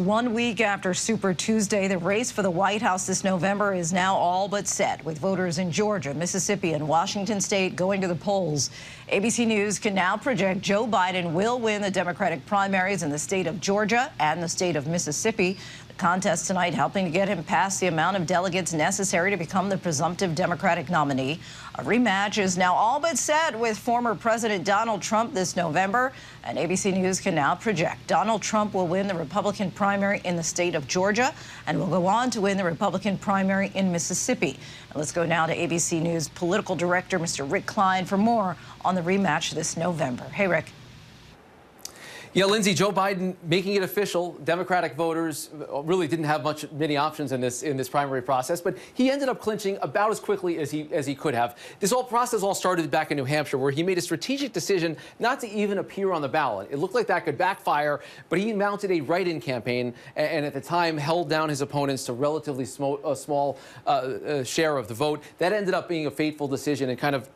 1 week after Super Tuesday, the race for the White House this November is now all but set, with voters in Georgia, Mississippi, and Washington state going to the polls. ABC News can now project Joe Biden will win the Democratic primaries in the state of Georgia and the state of Mississippi. The contest tonight helping to get him past the amount of delegates necessary to become the presumptive Democratic nominee. A rematch is now all but set with former President Donald Trump this November, and ABC News can now project Donald Trump will win the Republican primary in the state of Georgia and will go on to win the Republican primary in Mississippi. And let's go now to ABC News political director, Mr. Rick Klein, for more on the rematch this November. Hey, Rick. Yeah, Lindsay, Joe Biden making it official. Democratic voters really didn't have many options in this primary process, but he ended up clinching about as quickly as he could have. This whole process all started back in New Hampshire, where he made a strategic decision not to even appear on the ballot. It looked like that could backfire, but he mounted a write-in campaign, and at the time held down his opponents to relatively small share of the vote. That ended up being a fateful decision and kind of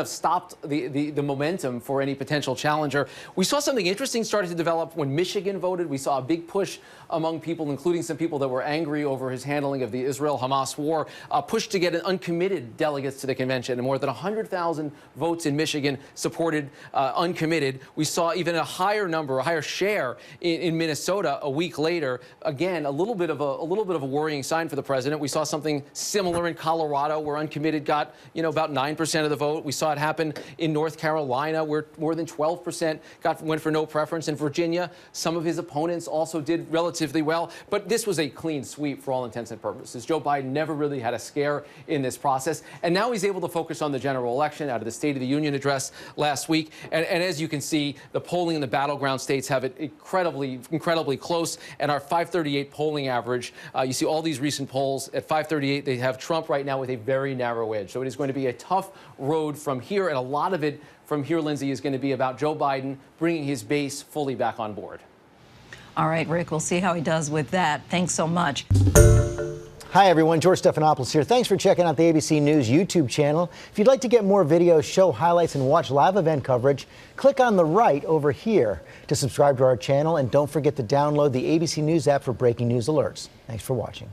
stopped the momentum for any potential challenger. We saw something interesting started to develop when Michigan voted. We saw a big push among people, including some people that were angry over his handling of the Israel-Hamas war, push to get an uncommitted delegates to the convention. And more than 100,000 votes in Michigan supported uncommitted. We saw even a higher number, a higher share in Minnesota a week later. Again, a little bit of a worrying sign for the president. We saw something similar in Colorado, where uncommitted got about 9% of the vote. We saw it happen in North Carolina, where more than 12% went for no preference. In Virginia, some of his opponents also did relatively well. But this was a clean sweep for all intents and purposes. Joe Biden never really had a scare in this process. And now he's able to focus on the general election out of the State of the Union address last week. And as you can see, the polling in the battleground states have it incredibly close. And our 538 polling average, you see all these recent polls at 538, they have Trump right now with a very narrow edge. So it is going to be a tough road from here, and a lot of it from here, Lindsay, is going to be about Joe Biden bringing his base fully back on board. All right, Rick, we'll see how he does with that. Thanks so much. Hi, everyone. George Stephanopoulos here. Thanks for checking out the ABC News YouTube channel. If you'd like to get more videos, show highlights, and watch live event coverage, click on the right over here to subscribe to our channel. And don't forget to download the ABC News app for breaking news alerts. Thanks for watching.